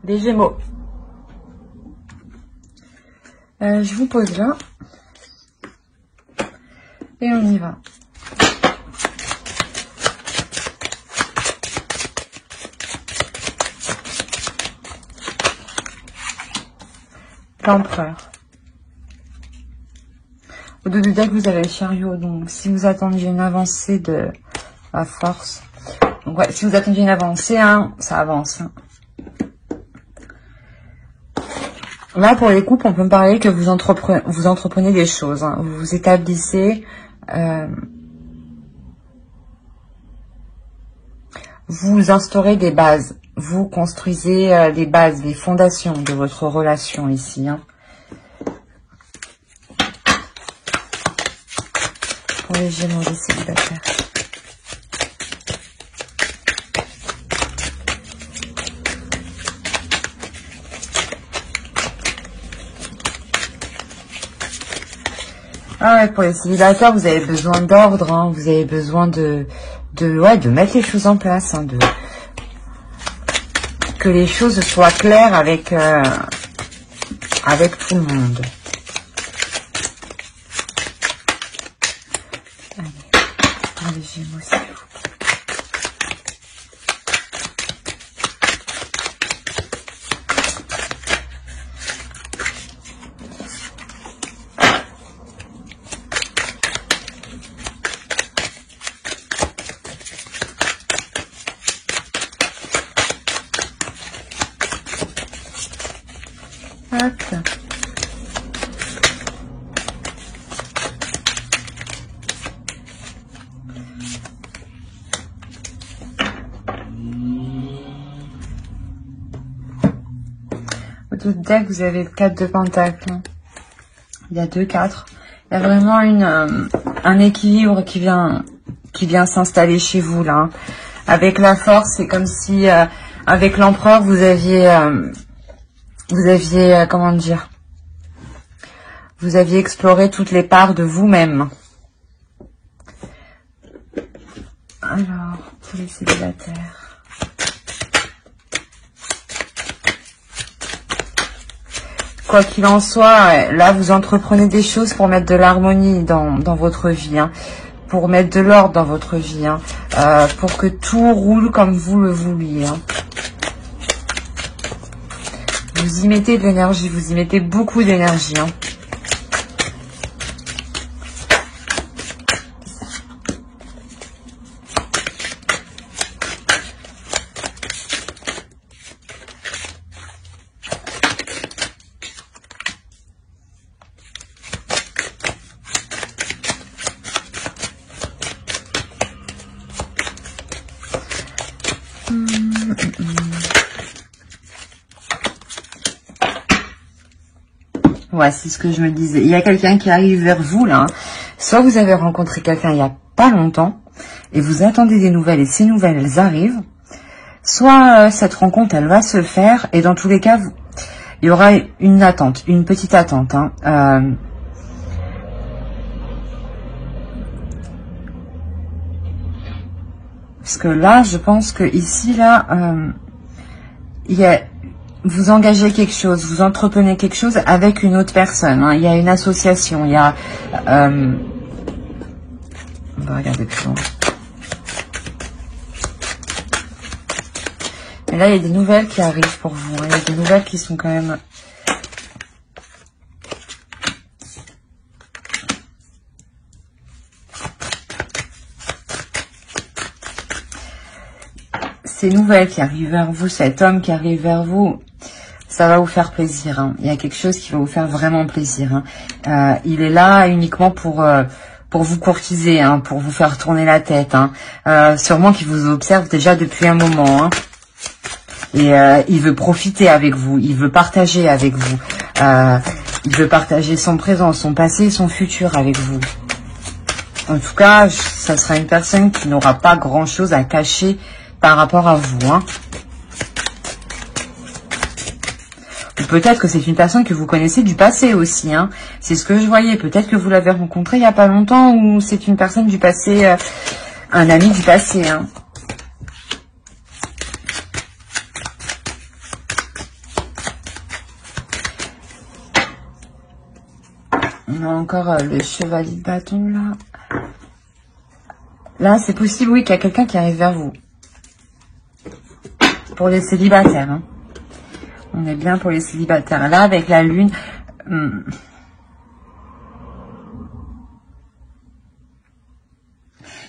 Les Gémeaux. Je vous pose là. Et on y va. L'Empereur. Au dos du deck, vous avez le Chariot. Donc, si vous attendiez une avancée de la force. Donc, ouais, si vous attendiez une avancée, hein, ça avance. Hein. Là, pour les couples, on peut me parler que vous entreprenez des choses. Hein. Vous vous établissez. Vous instaurez des bases. Vous construisez les bases, les fondations de votre relation ici. Hein. Pour les Gémeaux, les célibataires. Ah ouais, pour les célibataires, vous avez besoin d'ordre, hein, vous avez besoin de mettre les choses en place, hein, que les choses soient claires avec tout le monde. Allez, les Gémeaux, s'il vous plaît. Hop. Au dos de deck, vous avez le 4 de Pentacle. Il y a 2 4. Il y a vraiment un équilibre qui vient s'installer chez vous là. Hein. Avec la force, c'est comme si avec l'Empereur, vous aviez comment dire, vous aviez exploré toutes les parts de vous-même. Alors, pour les célibataires. Quoi qu'il en soit, là, vous entreprenez des choses pour mettre de l'harmonie dans votre vie, hein, pour mettre de l'ordre dans votre vie, hein, pour que tout roule comme vous le vouliez. Hein. Vous y mettez de l'énergie, vous y mettez beaucoup d'énergie. Hein. Ouais, c'est ce que je me disais. Il y a quelqu'un qui arrive vers vous, là. Hein. Soit vous avez rencontré quelqu'un il n'y a pas longtemps, et vous attendez des nouvelles, et ces nouvelles, elles arrivent. Soit cette rencontre, elle va se faire, et dans tous les cas, il y aura une attente, une petite attente. Hein. Parce que là, je pense que ici, là, il y a... Vous engagez quelque chose, vous entreprenez quelque chose avec une autre personne. Hein. Il y a une association, il y a... On va regarder plus loin. Et là, il y a des nouvelles qui arrivent pour vous. Hein. Il y a des nouvelles qui sont quand même... Ces nouvelles qui arrivent vers vous, cet homme qui arrive vers vous... Ça va vous faire plaisir. Hein. Il y a quelque chose qui va vous faire vraiment plaisir. Hein. Il est là uniquement pour vous courtiser, hein, pour vous faire tourner la tête. Hein. Sûrement qu'il vous observe déjà depuis un moment. Hein. Et il veut profiter avec vous. Il veut partager avec vous. Il veut partager son présent, son passé, son futur avec vous. En tout cas, ça sera une personne qui n'aura pas grand-chose à cacher par rapport à vous. Hein. Peut-être que c'est une personne que vous connaissez du passé aussi. Hein. C'est ce que je voyais. Peut-être que vous l'avez rencontré il n'y a pas longtemps ou c'est une personne du passé, un ami du passé. Hein. On a encore le chevalier de bâton, là. Là, c'est possible, oui, qu'il y a quelqu'un qui arrive vers vous. Pour les célibataires, hein. On est bien pour les célibataires. Là, avec la lune...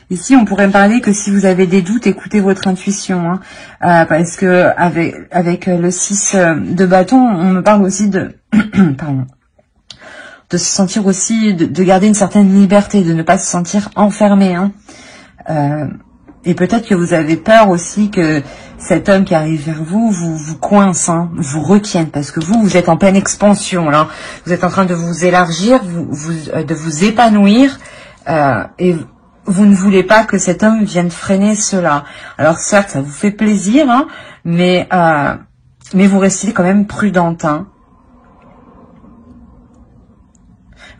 Ici, on pourrait me parler que si vous avez des doutes, écoutez votre intuition. Hein, parce que avec le 6 de bâton, on me parle aussi de... pardon. De se sentir aussi... De garder une certaine liberté, de ne pas se sentir enfermé. Hein. Et peut-être que vous avez peur aussi que cet homme qui arrive vers vous vous coince, hein, vous retienne. Parce que vous êtes en pleine expansion. Là. Vous êtes en train de vous élargir, de vous épanouir. Et... Vous ne voulez pas que cet homme vienne freiner cela. Alors certes, ça vous fait plaisir, hein, mais vous restez quand même prudente. Hein.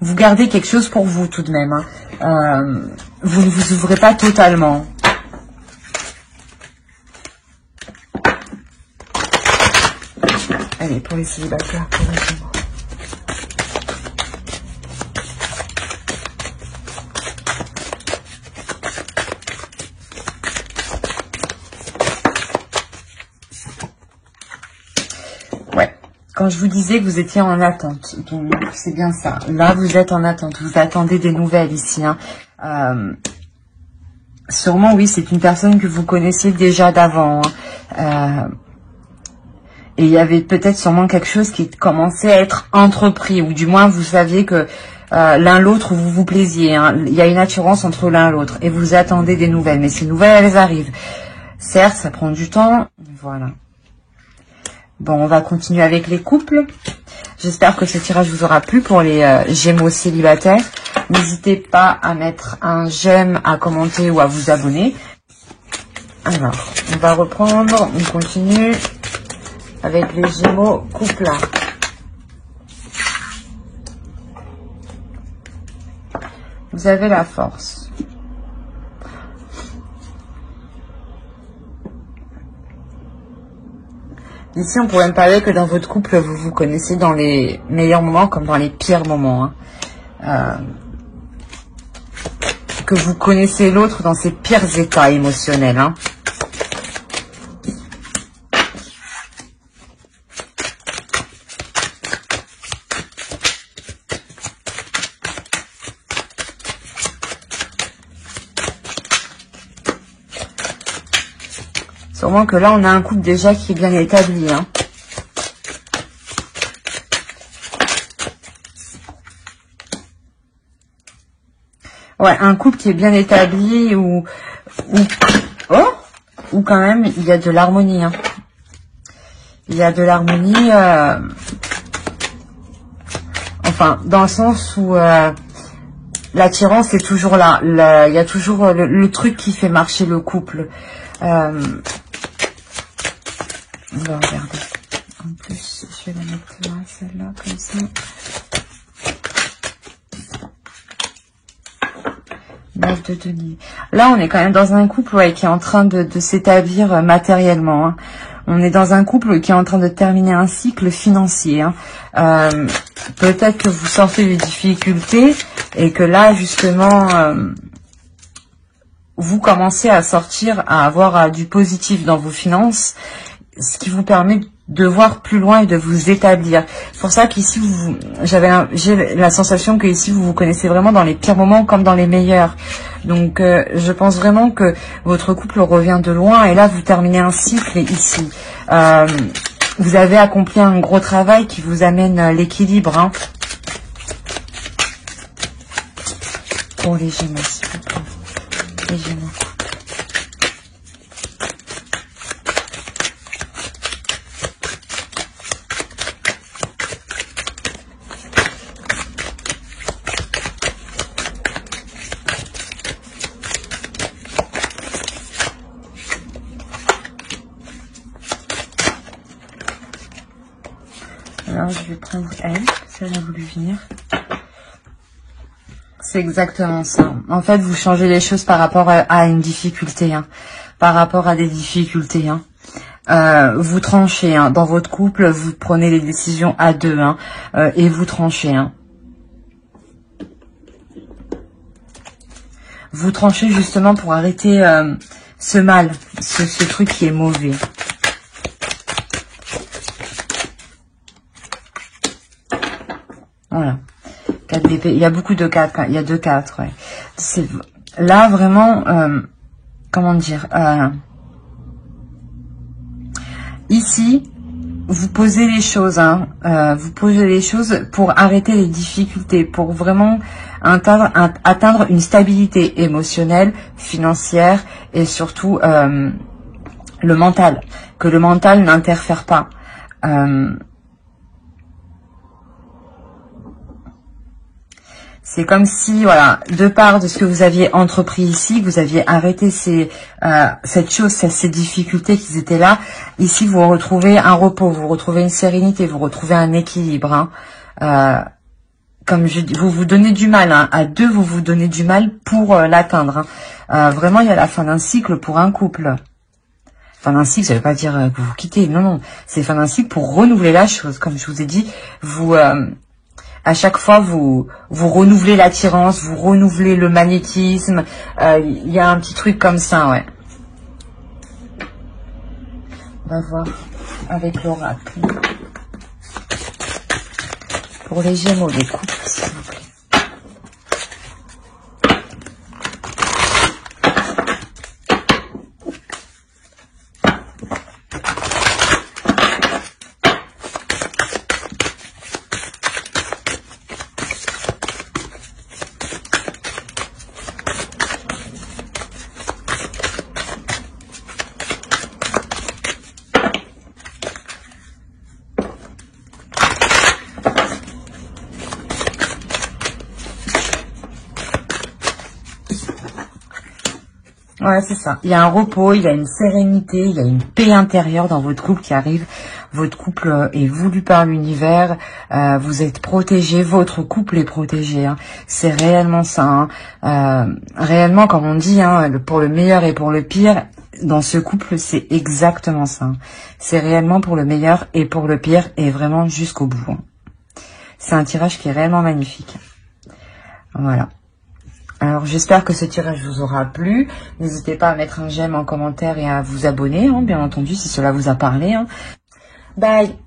Vous gardez quelque chose pour vous tout de même. Hein. Vous ne vous ouvrez pas totalement. Allez, pour les célibataires, pour les gens. Quand je vous disais que vous étiez en attente, donc c'est bien ça. Là, vous êtes en attente. Vous attendez des nouvelles ici. Hein. Sûrement, oui, c'est une personne que vous connaissiez déjà d'avant. Hein. Et il y avait peut-être sûrement quelque chose qui commençait à être entrepris. Ou du moins, vous saviez que l'un l'autre, vous vous plaisiez. Hein. Il y a une attirance entre l'un et l'autre. Et vous attendez des nouvelles. Mais ces nouvelles, elles arrivent. Certes, ça prend du temps. Voilà. Bon, on va continuer avec les couples. J'espère que ce tirage vous aura plu pour les Gémeaux célibataires. N'hésitez pas à mettre un j'aime, à commenter ou à vous abonner. Alors, on va reprendre, on continue avec les Gémeaux couple. Vous avez la force. Ici, on pourrait me parler que dans votre couple, vous vous connaissez dans les meilleurs moments comme dans les pires moments. Hein. Que vous connaissez l'autre dans ses pires états émotionnels. Hein. Sûrement que là, on a un couple déjà qui est bien établi. Hein. Ouais, un couple qui est bien établi ou quand même il y a de l'harmonie. Hein. Il y a de l'harmonie, enfin, dans le sens où l'attirance est toujours là. Il y a toujours le truc qui fait marcher le couple. On va regarder. En plus, je vais la mettre là, celle-là, comme ça. Neuf de denier. Là, on est quand même dans un couple qui est en train de s'établir matériellement. Hein. On est dans un couple qui est en train de terminer un cycle financier. Hein. Peut-être que vous sentez des difficultés et que là, justement, vous commencez à sortir, à avoir du positif dans vos finances, ce qui vous permet de voir plus loin et de vous établir. C'est pour ça qu'ici, j'ai la sensation que ici vous vous connaissez vraiment dans les pires moments comme dans les meilleurs. Donc, je pense vraiment que votre couple revient de loin et là, vous terminez un cycle ici. Vous avez accompli un gros travail qui vous amène l'équilibre. Hein. Pour les Gémeaux, s'il vous plaît. Les Gémeaux. Alors, je vais prendre elle, ça elle a voulu venir. C'est exactement ça. En fait, vous changez les choses par rapport à une difficulté, hein. Par rapport à des difficultés. Hein. Vous tranchez. Hein. Dans votre couple, vous prenez les décisions à deux. Hein. Et vous tranchez. Hein. vous tranchez justement pour arrêter ce mal, ce truc qui est mauvais. Voilà. 4 d'épée. Il y a beaucoup de 4. Il y a 2 4. Ouais. C'est là vraiment. Comment dire. Ici, vous posez les choses. Hein, vous posez les choses pour arrêter les difficultés, pour vraiment atteindre une stabilité émotionnelle, financière et surtout le mental. Que le mental n'interfère pas. C'est comme si, voilà, de part de ce que vous aviez entrepris ici, vous aviez arrêté cette chose, ces difficultés qui étaient là. Ici, vous retrouvez un repos, vous retrouvez une sérénité, vous retrouvez un équilibre. Hein. Comme je dis, vous vous donnez du mal. Hein. À deux, vous vous donnez du mal pour l'atteindre. Hein. Vraiment, il y a la fin d'un cycle pour un couple. Fin d'un cycle, ça ne veut pas dire que vous vous quittez. Non, non. C'est fin d'un cycle pour renouveler la chose. Comme je vous ai dit, vous... à chaque fois, vous renouvelez l'attirance, vous renouvelez le magnétisme. Il y a un petit truc comme ça, ouais. On va voir avec l'oracle. Pour les Gémeaux, les couples, s'il vous plaît. Ouais, c'est ça. Il y a un repos, il y a une sérénité, il y a une paix intérieure dans votre couple qui arrive. Votre couple est voulu par l'univers. Vous êtes protégé, votre couple est protégé. Hein. C'est réellement ça. Hein. Réellement, comme on dit, hein, pour le meilleur et pour le pire, dans ce couple, c'est exactement ça. Hein. C'est réellement pour le meilleur et pour le pire et vraiment jusqu'au bout. Hein. C'est un tirage qui est réellement magnifique. Voilà. Alors, j'espère que ce tirage vous aura plu. N'hésitez pas à mettre un j'aime en commentaire et à vous abonner, hein, bien entendu, si cela vous a parlé. Hein. Bye!